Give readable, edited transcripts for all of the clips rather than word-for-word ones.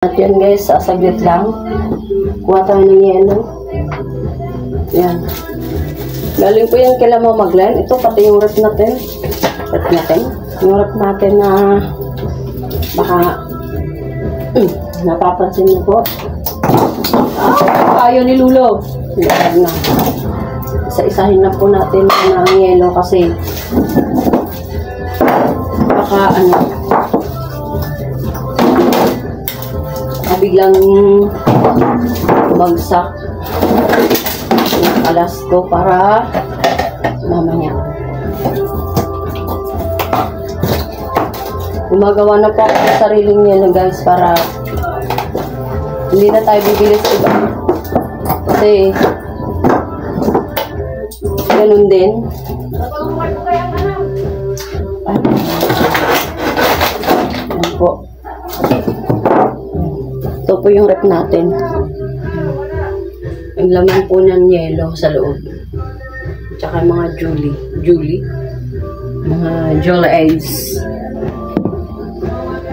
At yan guys, sasaglit lang. Kuha tayo ng yelo. Yan. Galing po yan kila mo Maglen. Ito pati yung rep natin. Yung rep natin na baka napapansin niyo po. Ayaw ni Lulo. Yan na. Isa-isahin na po natin ng yelo kasi baka biglang bagsak yung alas ko para mamaya. Gumagawa na po ako ng sariling yelo guys para hindi na tayo bibili sa iba. Kasi ganun din. Yan po. Ito po yung rep natin. Ang laman po ng yelo sa loob. Tsaka mga Julie. Mga Jolly Ace.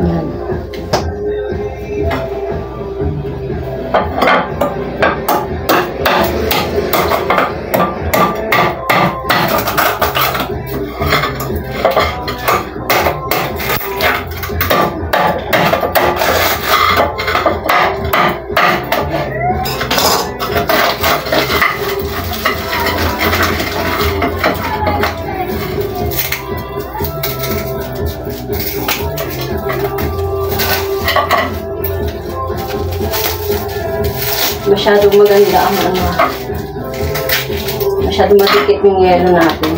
Yan. Masyadong maganda ang masyadong madikit yung yelo natin.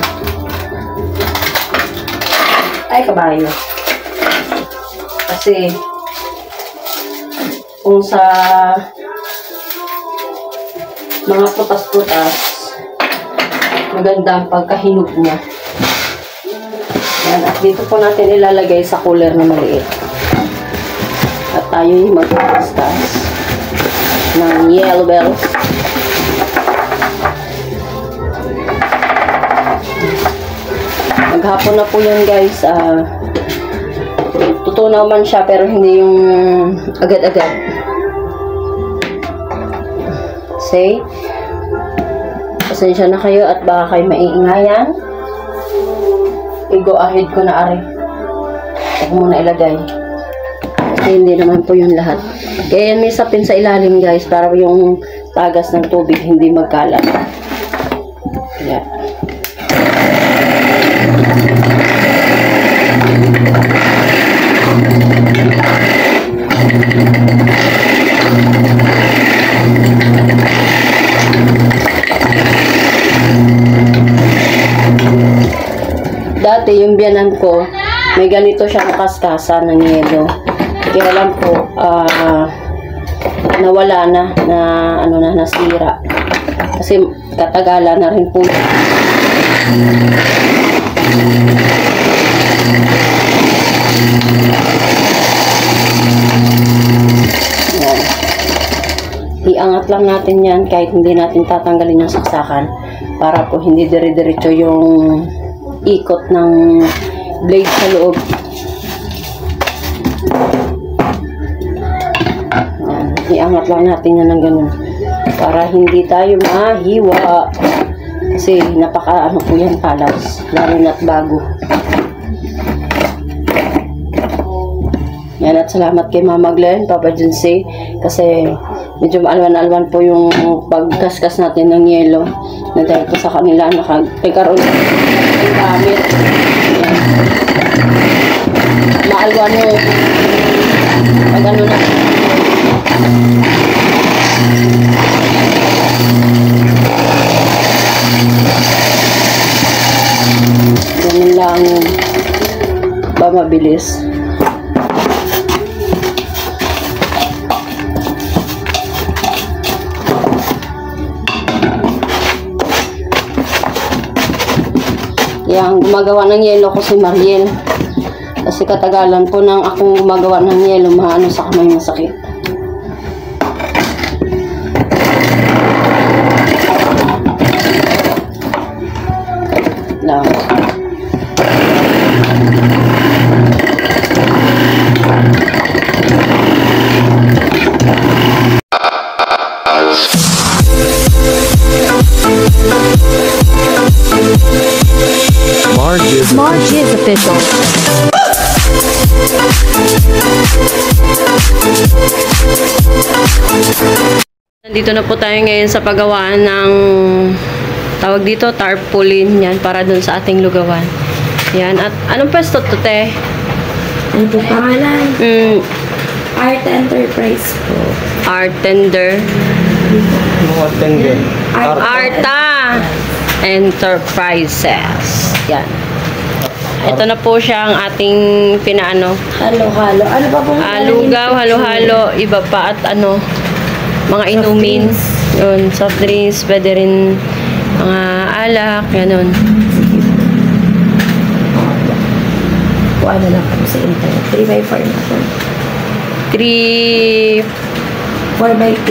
Ay, kabayo. Kasi kung sa mga putas-putas maganda ang pagkahinog niya. Yan. At dito po natin ilalagay sa cooler na maliit. At tayo yung mag-tastas ng yellow bells. Maghapon na po yan guys. Tutunaw man siya pero hindi yung agad-agad. Say, pasensya na kayo at baka kayo maiingayan. I-go ahead ko na ari. Huwag muna ilagay. Kasi hindi naman po yung lahat. Kaya yan may sapin sa ilalim guys para yung tagas ng tubig hindi magkalat. Yeah. Dati yung biyanan ko may ganito siyang kaskasan ng yelo. Kaya lang po, nawala na nasira. Kasi katagalan na rin po. Yan. Iangat lang natin yan kahit hindi natin tatanggalin yung saksakan para po hindi dire-diretso yung ikot ng blade sa loob. Iangat lang natin yan ng ganun para hindi tayo mahiwa kasi napaka po yan palas lalo na't bago. Yan, at salamat kay Mama Glenn, Papa Junse kasi medyo maalwan-alwan po yung pagkaskas natin ng yelo na dahil po sa kanila nagkaroon ng gamit. Maalwan mo pag ano na ganun lang ba mabilis. Yang gumagawa ng yelo ko si Mariel kasi katagalan po nang akong gumagawa ng yelo maano sa kamay masakit. Lang. Smart Jizz Official. Nandito na po tayo ngayon sa paggawaan ng tawag dito, tarpaulin yan para dun sa ating lugawan. Yan. At anong pwesto to, te? Ano po pangalan? Art Enterprise po. Art Tender. Arta Enterprises. Yan. Ito na po siya ang ating pinaano. Halo-halo. Ano pa po? Lugaw, halo-halo, iba pa at ano, mga inumin. Yun, soft drinks, pwede rin mga alak, ganun. Kuha na lang po sa internet. 3x4 na po. 3 4x2.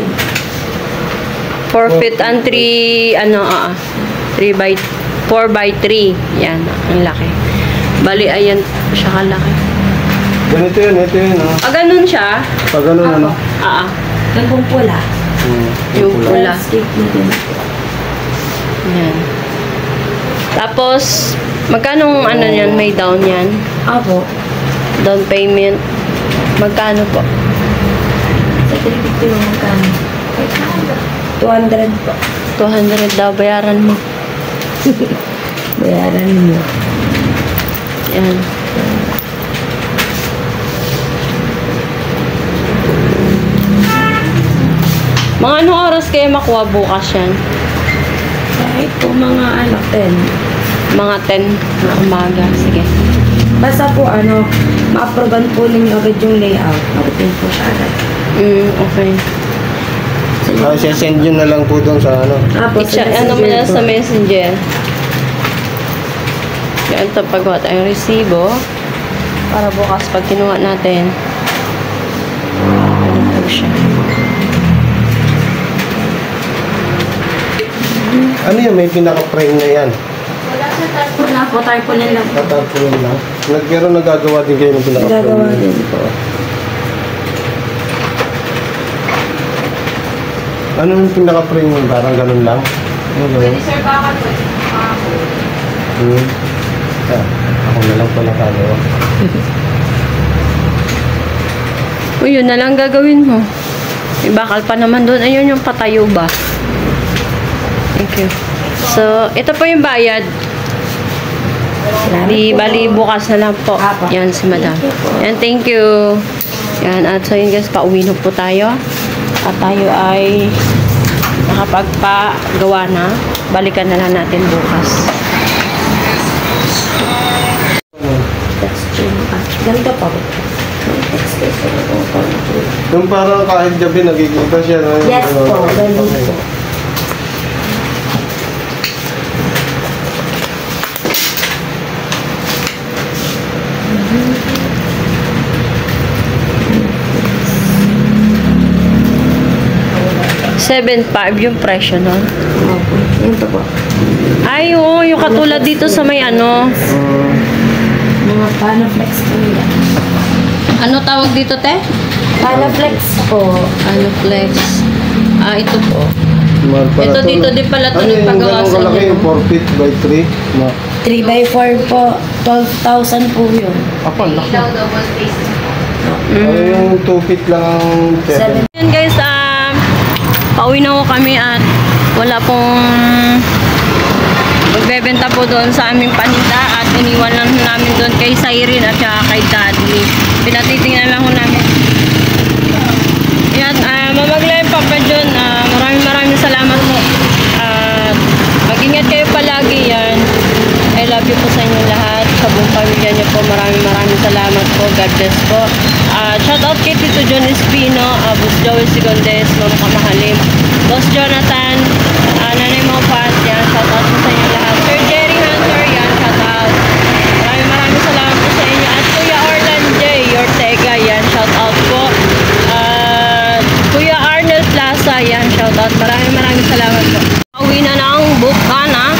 4 feet and 3 4 by 3. Yan, ang laki. Bali, ayan siya kalaki. Ganito yun, ito yun. Ganun siya? Pag ganun, ano? Yung pong pula. Yung pula. Landscape na din. Yan. Tapos, magkano ano yan? May down yan? Apo. Down payment. Magkano po? Sa 350 mo magkano? 200 po. 200 daw. Bayaran mo. Bayaran mo. Yan. Mga anong oras kayo makuha bukas yan? Kahit po mga 10. Mga 10 na umaga. Sige. Basta po ma-approvean po ninyo agad yung layout. Mabutin po siya agad. Okay. Send nyo na lang po doon sa ano. Apo, Ano mo na sa messenger. Yan, ito paggawa tayong resibo. Para bukas pag kinuha natin. Ano po siya. Ano yan? May pinaka-frame na yan. Wala po, tayo po lang. Tatarpunin lang. Pero nagagawa din kayo ng pinaka-frame. Nagagawa din po. Ano yung pinaka-frame yung parang ganun lang? Ano ganun? Sir, baka po. Ako na lang pala kagawa. Yun na lang gagawin mo. May bakal pa naman doon. Ayun yung patayo ba? Thank you. So, ito po yung bayad. Di bali bukas na lang po. Yan si madam. Yan, thank you. Yan, at so yun guys, pauwi na po tayo. At tayo ay nakapagpagawa na. Balikan na lang natin bukas. Ganito po. Yung parang kahit gabi nagkikita siya. No? Yes po, ganito po. $7.5 yung presyo nun. Opo. Ito po. Ay, oo, yung katulad dito sa may ano. Mga Panaflex po yan. Ano tawag dito, te? Panaflex po. Anoflex. Ito po. Mahal pala Ito to, dito no? din pala ito Ano yung nagpagawa ganun sa kalaki inyo. yung 4 feet by 3? 3x4 po. 12,000 po yun. Ano yung 2 feet lang ang 7? Yan guys, pauwi na ko kami at wala pong magbebenta po doon sa aming paninda at iniwan lang namin doon kay Cyrene at saka kay Daddy. Pinatitingnan lang ko namin. Yan, mamaglayan pa pa dyan. Maraming salamat po. Mag-ingat kayo palagi yan. I love you po sa inyong lahat. Sa buong pamilya niyo po, maraming salamat po. God bless po. Shout out kay Tito John Espino, Boss Joey Sigondes, Ma'am Kamahalim, Boss Jonathan, Nanay Mo Pat, yan. Shout out po sa inyong lahat. Sir Jerry Hunter, yan. Shout out. Maraming salamat po sa inyo. At Kuya Orlan J. Ortega, yan. Shout out po. Kuya Arnel Plaza, yan. Shout out. Maraming salamat po. Pauwi na ng Bukana.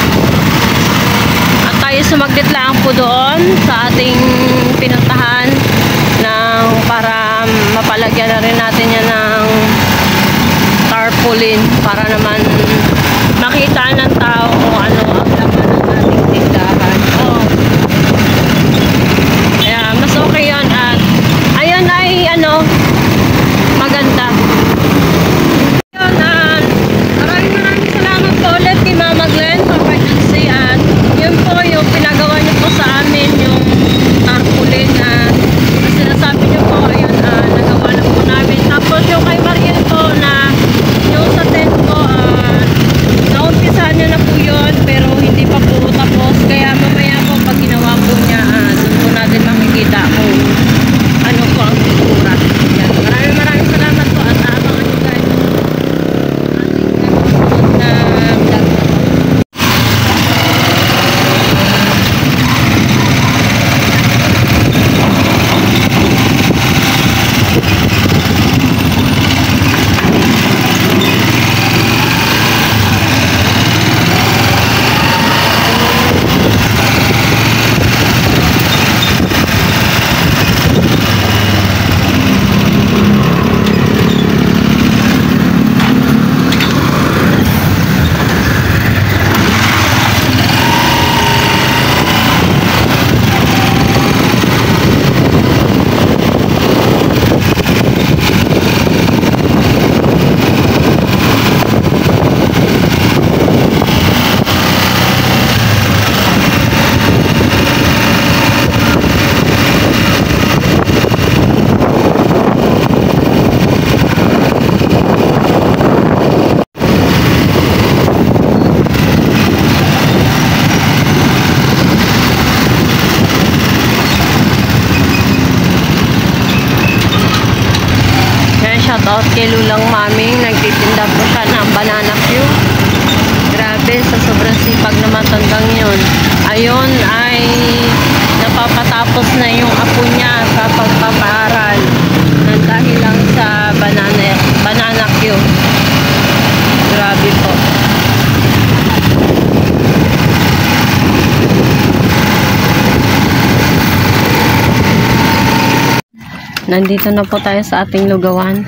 At tayo sumaglit lang po doon sa ating pinuntahan para mapalagyan na rin natin yan ng tarpaulin para naman makita ng tao kung ano ang laman ng ating tindahan. kay Lulang Maming. Nagtitinda po siya ng banana Q. Grabe, sa sobrang sipag na matandang yun. Ayun ay napapatapos na yung apo niya sa pagpapaaral nang dahil lang sa banana Q. Grabe po. Nandito na po tayo sa ating lugawan.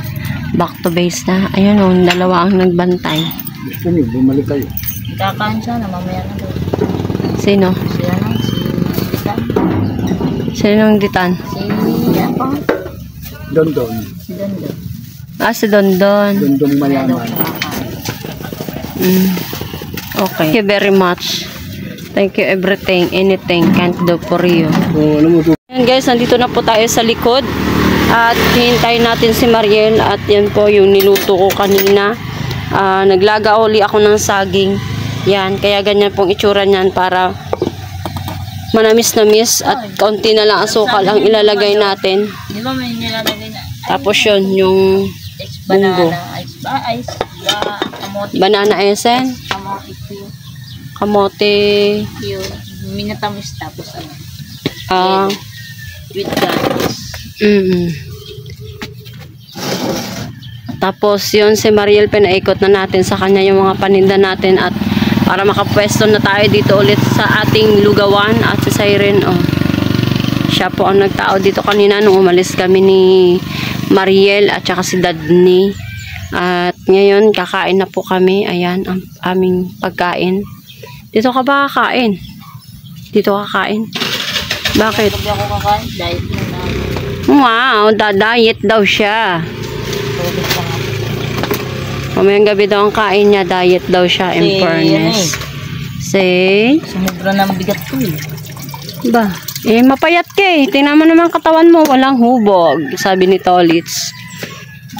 Back to base na. Ayun o, dalawa ang nagbantay. Gusto niyo, bumalik kayo. Kakain siya na mamaya na daw. Sino? Siya na, si Titan. Sino ang ditan? Si ako. Dondon. Si Dondo. Ah, si Dondon. Dondong mayaman. Okay. Thank you very much. Thank you everything, anything, can't do for you. Oh, alam mo to. Ayan guys, nandito na po tayo sa likod. At hihintayin natin si Mariel. At yan po yung niluto ko kanina. Naglaga uli ako ng saging. Yan, kaya ganyan pong itsura niyan para manamis-namis. At kaunti na lang asukal ang ilalagay natin. Di ba may nilalagay na Tapos yun, yung banana, munggo. kamote, Banana essence, kamote pure, kamote, minatamis tapos ano, with garlic. Tapos yun si Mariel, pinaikot na natin sa kanya yung mga paninda natin at para makapwesto na tayo dito ulit sa ating lugawan. At si Siren, siya po ang nagtao dito kanina nung umalis kami ni Mariel at saka si Dadni. At ngayon kakain na po kami. Ayan ang aming pagkain. Dito ka ba kakain? Dito kakain? Bakit? Pag ako kakain, diet mo na. Wow, diet daw siya. Tubig pa nga. Mamayang gabi daw ang kain niya, diet daw siya in fairness. Say? Sumubra ng bigat ko eh. Ba? Mapayat ka eh. Tingnan mo naman katawan mo, walang hubog. Sabi ni Tolits.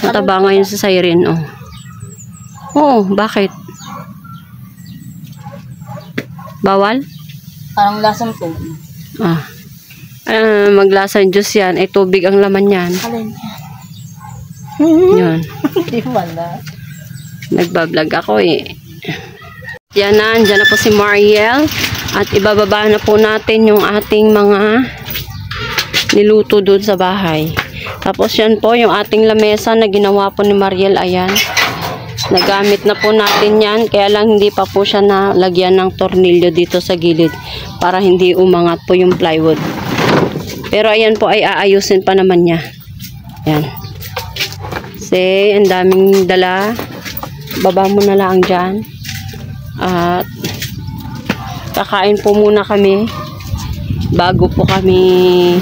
Mataba ngayon sa Siren, Oo, bakit? Bawal? Parang lasang to. Maglasang juice yan. Tubig ang laman yan. Alin? Yun. Di wala. Nagbablog ako eh. Yan na, andyan na po si Mariel. At ibababa na po natin yung ating mga niluto doon sa bahay. Tapos yan po yung ating lamesa na ginawa po ni Mariel. Ayan. Nagamit na po natin yan. Kaya lang hindi pa po siya nalagyan ng tornilyo dito sa gilid. Para hindi umangat po yung plywood. Pero ayan po ay aayusin pa naman niya. Yan. Kasi ang daming dala. Baba mo na lang dyan. At kakain po muna kami bago po kami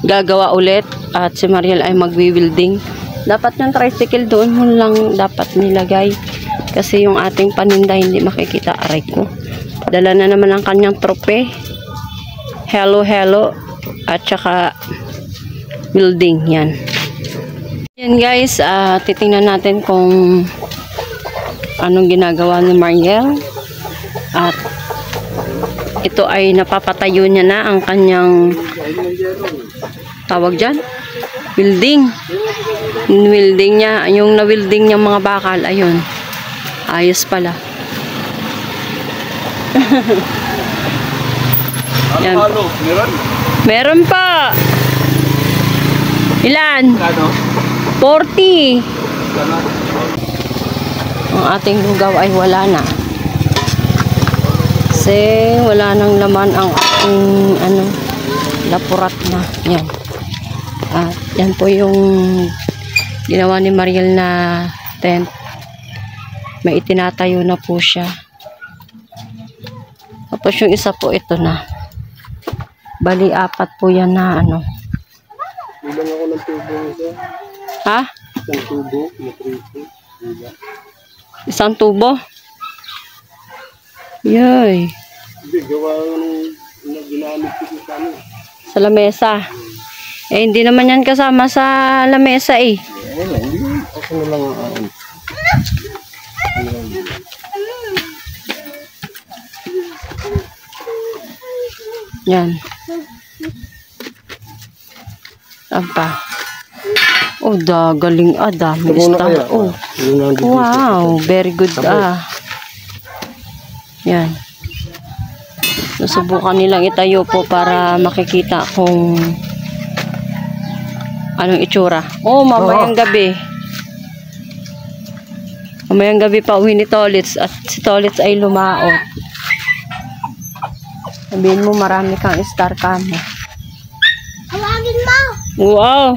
gagawa ulit. At si Mariel ay magwi-welding. Dapat yung tricycle doon mo lang dapat nilagay. Kasi yung ating paninda hindi makikita. Aray ko. Dala na naman ang kanyang trope. Hello, hello. At saka building. Yan. Yan guys. Titingnan natin kung anong ginagawa ni Mariel. At ito ay napapatayo niya na ang kanyang tawag dyan welding niya, yung na-welding niya mga bakal. Ayun, ayos pala. Yan. Meron pa. Ilan? 40. Ang ating lugaw ay wala na. Kasi wala nang laman ang ating lapurat na. Yan. At yan po yung ginawa ni Mariel na tent. May itinatayo na po siya. Tapos yung isa po ito na. Bali 4 po yan na Bilang ako ng tubo isa. Ha? Isang tubo, matrito. Isang tubo? Yoy. Hindi, gawa ng ginamit ko sa ano. Sa lamesa. Hindi naman yan kasama sa lamesa eh. Wala, hindi. Ako na lang ang Yan. Saan pa? Oh, galing dami Ito muna star. kaya. Oh, Yun ang dito. wow, very good Yan. Susubukan nilang itayo po para makikita kung anong itsura. Oh, mamayang gabi. Mamayang gabi pa uwi ni Tolits at si Tolits ay lumaot. Sabihin mo marami kang star camo. Tawagin mo! Wow!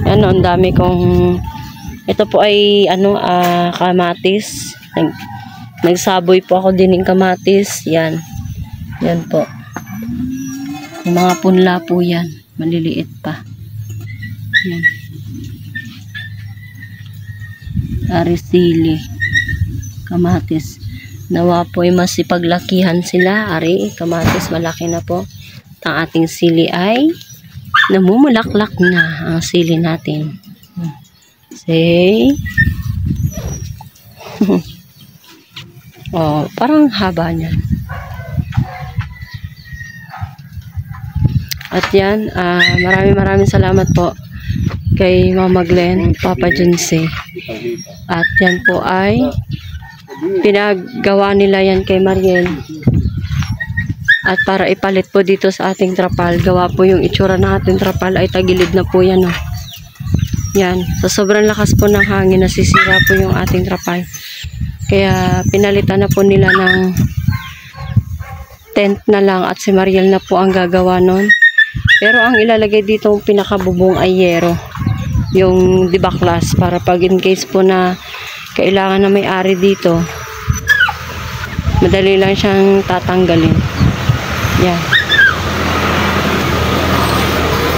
Ano, ang dami kong... Ito po ay kamatis. Nagsaboy po ako din ng kamatis. Yan. Yan po. Yung mga punla po yan. Maliliit pa. Yan. Arisili. Kamatis. Nawa po ay masipaglakihan sila. Ari, kamatis malaki na po. Ang ating sili ay namumulaklak na ang sili natin. Say. Oh, parang haba niyan. At yan, maraming salamat po kay Mama Glenn, Papa Junse. At yan po ay pinagawa nila yan kay Mariel. At para ipalit po dito sa ating trapal, gawa po yung itsura ng ating trapal ay tagilid na po yan. Oh. Yan, sa sobrang lakas po ng hangin, nasisira po yung ating trapal. Kaya pinalitan na po nila ng tent na lang at si Mariel na po ang gagawa nun. Pero ang ilalagay dito yung pinakabubong ay yero. Yung dibaklas para pag in case po na kailangan na may-ari dito, madali lang siyang tatanggalin. Yan.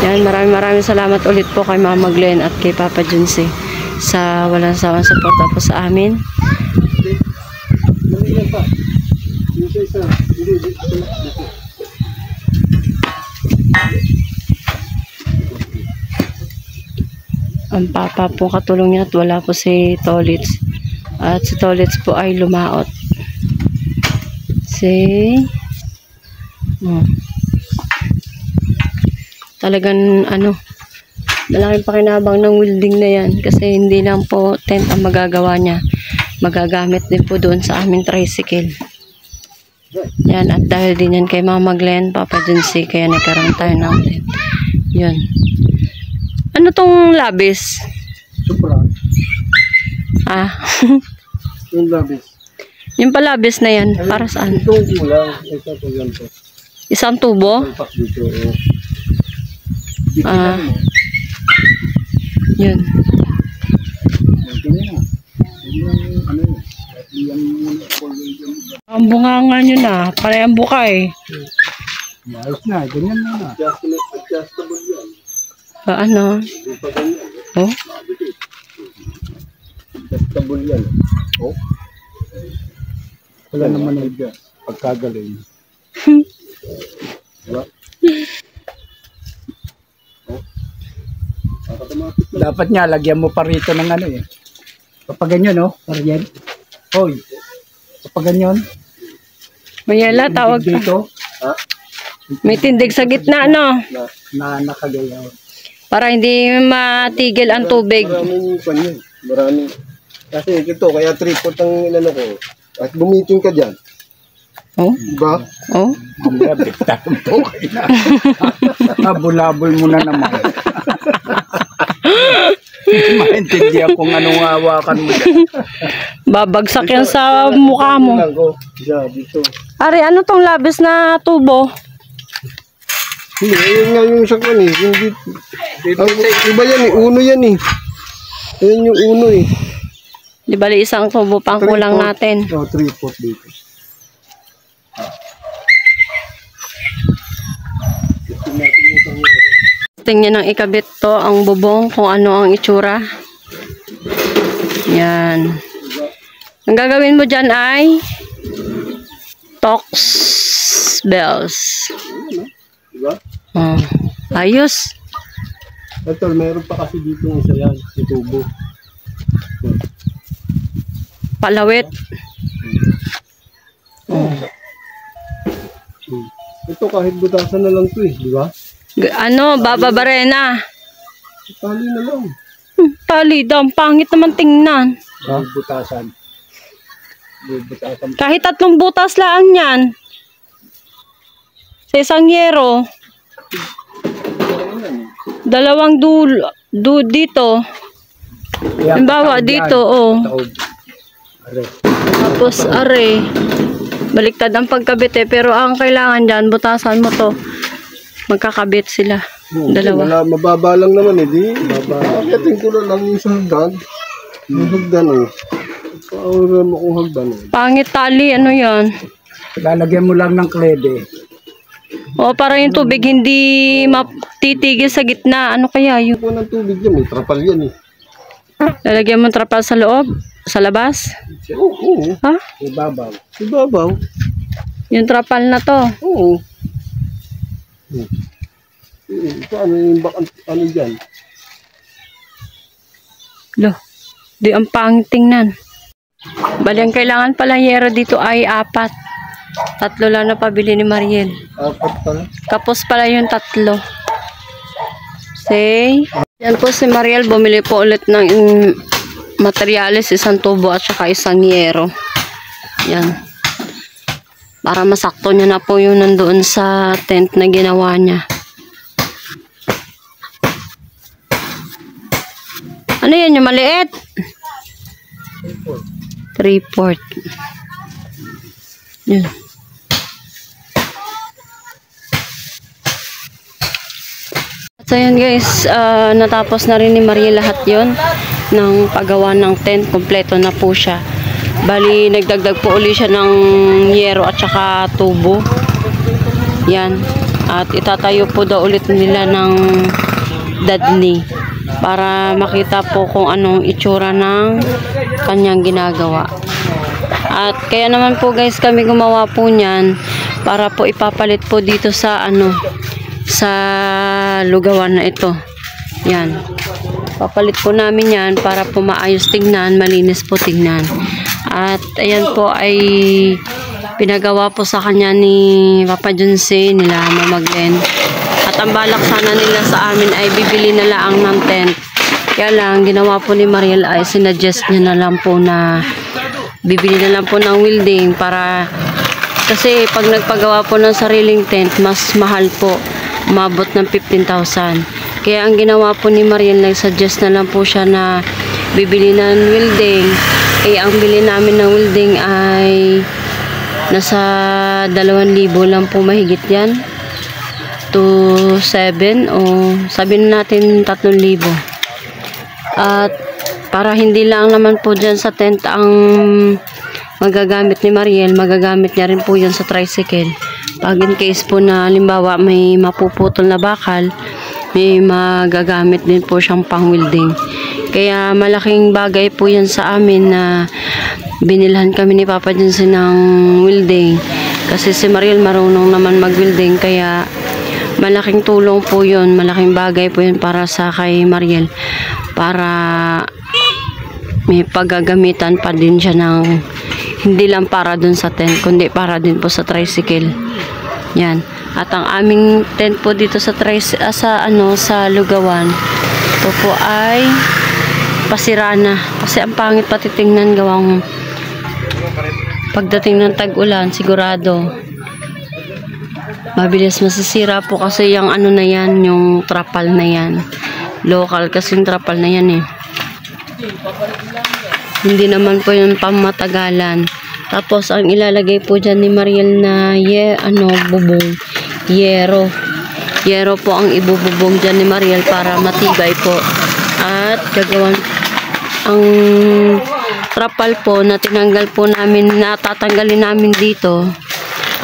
Yan, maraming salamat ulit po kay Mama Glenn at kay Papa Junse sa walang sawang suporta po sa amin. Ang papa po katulong niya at wala po si Tolits. At si Tolits po ay lumaot. Talagang malaking pakinabang ng welding na yan kasi hindi lang po tent ang magagawa niya. Magagamit din po doon sa aming tricycle. Yan, at dahil din yan kay Mama Glenn, Papa Junse, kaya nagkaroon tayo ng tent. Yun. Ano tong labis? Supra. Yung labis. Yung palabis na yan, para saan? Itong kulang. Ito po yan po. Isang tubo? Palpak dito. Yun. Ang bunganga nyo na. Parang ang buka eh. Ayos na. Ganyan na. Adjustable yan. Ano? Oh? Adjustable yan. Oh? Wala naman ang pagkagaling. Diba? Dapat nga, lagyan mo pa rito ng kapag ganyan, Mariel. Hoy, kapag ganyan. Mayala, tawag ka. Dito, May tindig sa gitna, no? na nakagayaw. Para hindi matigil ang tubig. Maraming panyo. Maraming. Kasi ito, kaya 3/4 ang inano ko. At bumiting ka dyan. Oh? Diba? Oh? Mamaya, bigtan po kayo na. Bulabol mo na naman. Maintindihan kung anong hawakan mo. Babagsak yan sa mukha mo. Lang ko. Diyan, dito. Ari, ano tong labis na tubo? Hindi, yun nga yung sa kan eh. Hindi. Iba yan eh. Uno yan eh. Ayan yung uno eh. Di bali isang tubo pang kulang natin. Oh, 3/4 dito. Tingnan ng ikabit to, ang bubong, kung ano ang itsura. Yan. Ang gagawin mo dyan ay Tox bells. Diba? Oh, ayos. Ito, meron pa kasi dito isa yan. Yung tubo. Palawit. Oh. Ito kahit butasan na lang to eh. Diba? Bababarena. Tali na lang. Tali daw, ang pangit naman tingnan. Butasan. Butasan. Kahit 3 butas lang yan. Sa isang yero. 2 dito. Halimbawa dito, oh. Tapos, are. Baliktad ang pagkabit eh. Pero ang kailangan dyan, butasan mo to. Magkakabit sila. Dalawa. Mababa lang naman eh. Di, akitin ko na lang yung sa hagdan. Yung hagdan eh. Pauran mo kung hagdan eh. Pangit tali, ano yan? Lalagyan mo lang ng klebe. O, para yung tubig hindi matitigil sa gitna. Ano kaya yun? Kung ng tubig yan, may trapal yan eh. Lalagyan mo trapal sa loob? Sa labas? Oo. Ha? Ibabaw. Ibabaw. Yung trapal na to. Oo. Paano yung ano dyan? Lo, di ang pangit tingnan. Bali, ang kailangan pala yero dito ay 4. 3 lang na pabili ni Mariel. 4 pala. Kapos pala yung 3. Say. Yan po si Mariel, bumili po ulit ng materyales, 1 tubo at saka 1 yero. Yan. Para masakto niya na po yung nandoon sa tent na ginawa niya. Ano yan yung maliit? 3/4. Yan. So yun guys, natapos na rin ni Mariel lahat yon ng paggawa ng tent. Kompleto na po siya. Bali, nagdagdag po uli siya ng yero at saka tubo. Yan. At itatayo po daw ulit nila ng dadni para makita po kung anong itsura ng kanyang ginagawa. At kaya naman po guys kami gumawa po niyan para po ipapalit po dito sa sa lugawan na ito. Yan. Papalit po namin yan para po maayos tingnan, malinis po tingnan. At ayan po ay pinagawa po sa kanya ni Papa Junse, nila Mama Glenn. At ang balak sana nila sa amin ay bibili na lang ng tent. Kaya lang, ginawa po ni Mariel ay sinuggest niya na lang po na bibili na lang po ng welding para kasi pag nagpagawa po ng sariling tent, mas mahal po. Umabot ng 15,000. Kaya ang ginawa po ni Mariel, nag-suggest na lang po siya na bibili ng welding. Ang bili namin ng welding ay nasa 2,000 lang po mahigit yan. To 7 o sabihin natin 3,000. At para hindi lang naman po dyan sa tent ang magagamit ni Mariel, magagamit niya rin po yan sa tricycle. Pag in case po na halimbawa may mapuputol na bakal, may magagamit din po siyang pang-welding. Kaya malaking bagay po yan sa amin na binilhan kami ni Papa Junse ng welding. Kasi si Mariel marunong naman mag-welding, kaya malaking tulong po yun, malaking bagay po yun para sa kay Mariel. Para may paggagamitan pa din siya ng hindi lang para dun sa tent, kundi para din po sa tricycle. Yan. At ang aming tent po dito sa sa lugawan, ito po ay pasira na. Kasi ang pangit pati tingnan, gawang pagdating ng tag-ulan, sigurado mabilis masisira po kasi yung na yan, yung trapal na yan. Local kasi yung trapal na yan eh. Hindi naman po yung pamatagalan. Tapos ang ilalagay po dyan ni Mariel na bubong, yero. Yero po ang ibububong dyan ni Mariel para matibay po. At gagawin ang trapal po na tinanggal po namin, natatanggalin namin dito.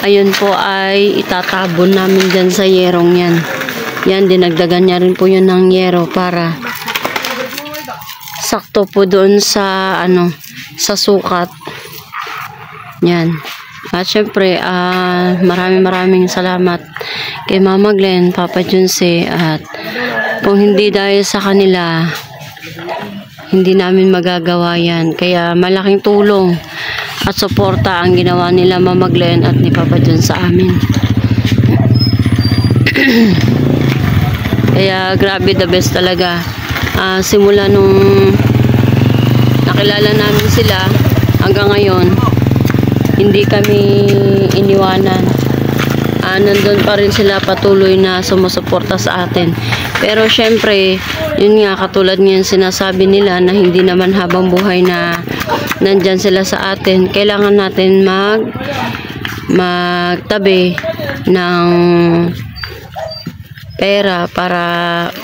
Ayun po ay itatabon namin dyan sa yerong yan. Yan, dinagdagan niya rin po yun ng yero para sakto po doon sa sa sukat. Yan. At syempre, maraming salamat kay Mama Glenn, Papa Junse, at kung hindi dahil sa kanila, hindi namin magagawa yan. Kaya malaking tulong at suporta ang ginawa nila Mama Glenn at ni Papa John sa amin. Kaya grabe, the best talaga. simula nung nakilala namin sila hanggang ngayon, hindi kami iniwanan. Nandun pa rin sila patuloy na sumusuporta sa atin. Pero syempre, yun nga, katulad ngayon sinasabi nila na hindi naman habang buhay na nandyan sila sa atin. Kailangan natin magtabi ng pera para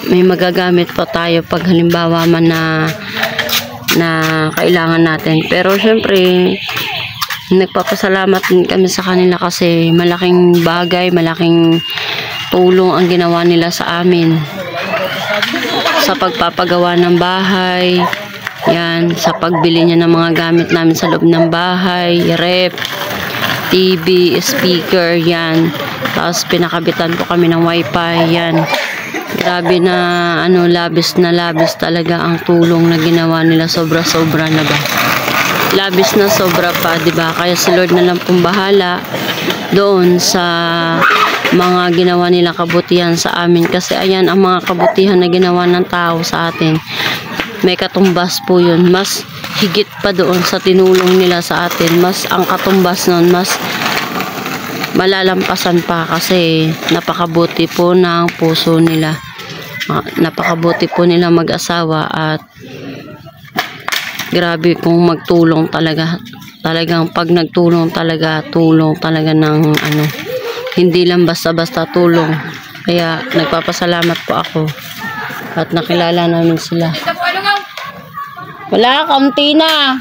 may magagamit pa tayo pag halimbawa man na kailangan natin. Pero syempre, nagpapasalamat din kami sa kanila kasi malaking bagay, malaking tulong ang ginawa nila sa amin sa pagpapagawa ng bahay, yan, sa pagbili niya ng mga gamit namin sa loob ng bahay, ref, TV, speaker, yan. Tapos pinakabitan po kami ng wifi, yan. Grabe na labis talaga ang tulong na ginawa nila, sobra-sobra na ba. Labis na sobra pa, 'di ba? Kaya si Lord na lang pong bahala doon sa mga ginawa nila kabutihan sa amin, kasi ayan ang mga kabutihan na ginawa ng tao sa atin. May katumbas po 'yun. Mas higit pa doon sa tinulong nila sa atin. Mas ang katumbas noon, mas malalampasan pa kasi napakabuti po ng puso nila. Napakabuti po nila mag-asawa at grabe kung magtulong talaga. Talagang pag nagtulong talaga, tulong talaga ng hindi lang basta-basta tulong. Kaya nagpapasalamat po ako at nakilala namin sila. Wala, kaunti na.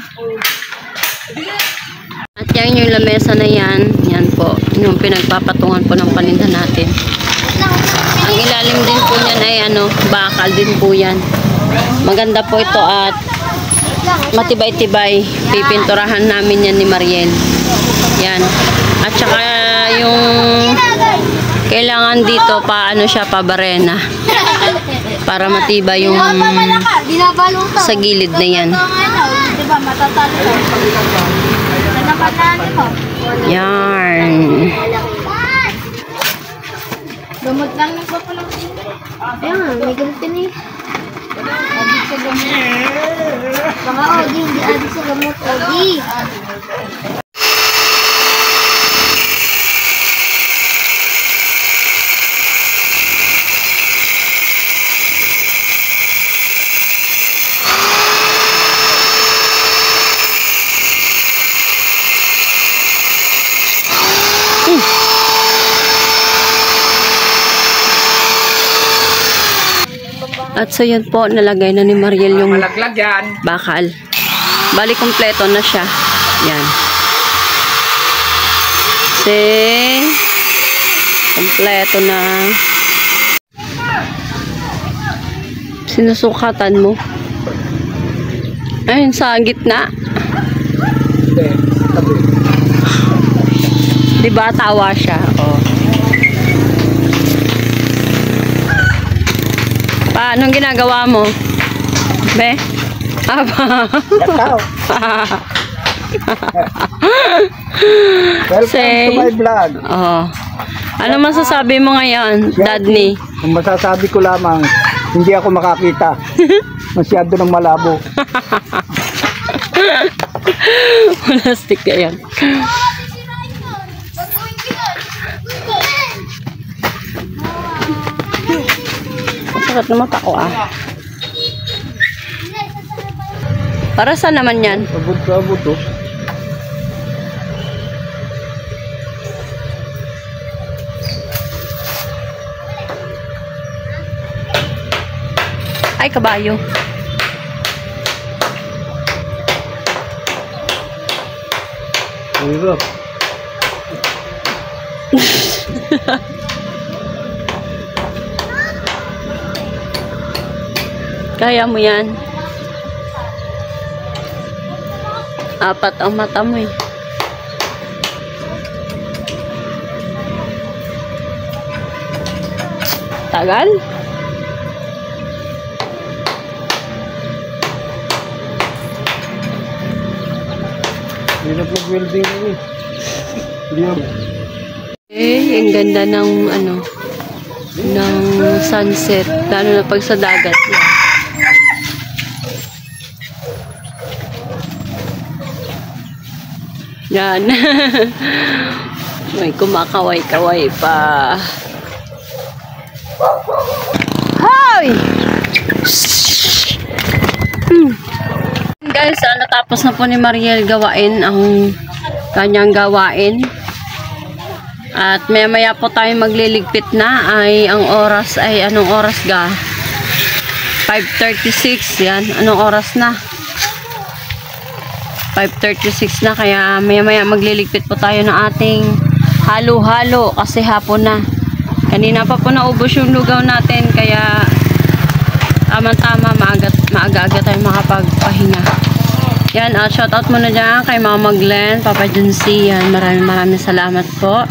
At yan yung lamesa na yan. Yan po, yung pinagpapatungan po ng paninda natin. Ang ilalim din po niyan ay bakal din po yan. Maganda po ito at matibay-tibay. Pipinturahan namin yan ni Mariel. Yan. At saka yung kailangan dito siya pabarena. Para matibay yung sa gilid na yan. Yarn. Gamot lang nagpapalang. Ayan, may gamot din eh. Adik sa gamot. Baka Odi, hindi adik sa gamot, Odi. At so yun po, nalagay na ni Mariel yung Malaglag yan. bakal. Bali, kompleto na siya. Yan. See? Kompleto na. Sinusukatan mo. Ayun, sa gitna. Hindi, tabi. Diba, tawa siya. Oh. Anong ginagawa mo? Be? Aba. Welcome to my vlog. Oh. Ano masasabi mo ngayon, Dadney? Kung masasabi ko lamang, hindi ako makakita. Masyado ng malabo. Plastic na yan. Masakit na mata ko Para saan naman yan? Abot to. Ay, kabayo. Hirap. Kaya mo yan. 4 ang mata mo eh. Tagal? Hirap mag-welding eh. Ang ganda ng ng sunset, lalo na pag sa dagat yan. Yan. May kumakaway-kaway pa. Hoy! Guys, natapos na po ni Mariel gawain ang kanyang gawain. At maya po tayo magliligpit na. Ay ang oras ay anong oras ga? 5:36. Yan, anong oras na? 5:36 na, kaya maya magliligpit po tayo ng ating halo-halo kasi hapon na. Kanina pa po naubos yung lugaw natin, kaya tama-tama maaga-aga tayo makapagpahinga. Yan, shoutout muna dyan kay Mama Glenn, Papa Junsi. Yan, maraming salamat po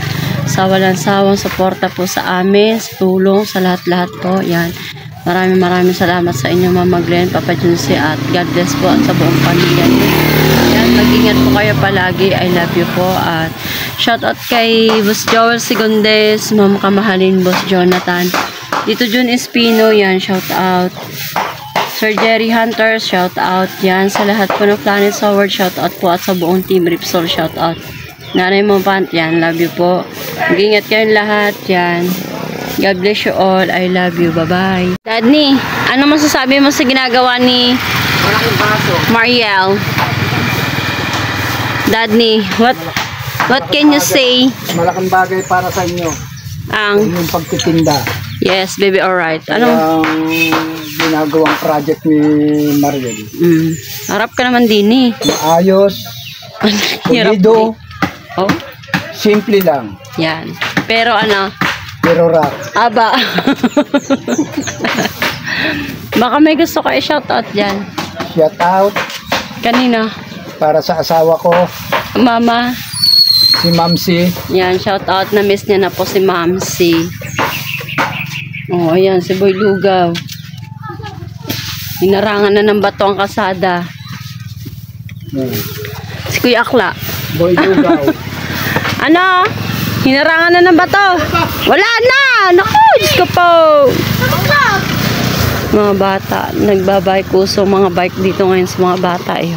sa walang sawang suporta po sa amin, sa tulong, sa lahat-lahat po. Yan, maraming salamat sa inyo, Mama Glenn, Papa Junsi, at God bless po at sa buong pamilya niyo. Yan, mag-ingat po kayo palagi. I love you po. At shoutout kay Boss Joel Segundes, Ma'am Kamahalin, Boss Jonathan, Dito Jun Espino, yan, shoutout. Sir Jerry Hunter, shoutout. Yan, sa lahat po ng Planet Forward, shoutout po, at sa buong Team Ripsol, shoutout. Nanay mo Pant, yan, love you po. Mag-ingat kayong lahat, yan. God bless you all. I love you. Bye-bye. Dadney, ano masasabi mo sa ginagawa ni Mariel? Dadney, what can you say? Malaking bagay para sa inyo. Ang Yung pagtitinda. yes, baby, alright. Ano? Yung ginagawang project ni Mariel. Harap ka naman din eh. Maayos. Hirap Solido. Oh, Simple lang. yan. Pero ano, Pero rock. aba. Baka may gusto ka i-shoutout dyan. Shout out Kanina, para sa asawa ko, Mama. si Mamsi. Yan, shoutout. Na-miss niya na po si Mamsi. Oh, ayan, si Boy Lugaw. Hinarangan na ng bato ang kasada. Si Kuya Akla. Boy Lugaw. Ano? Hinarangan na ng bato. Wala na! Naku, Diyos ko po. Mga bata, nagbabike uso mga bike dito ngayon sa mga bata eh.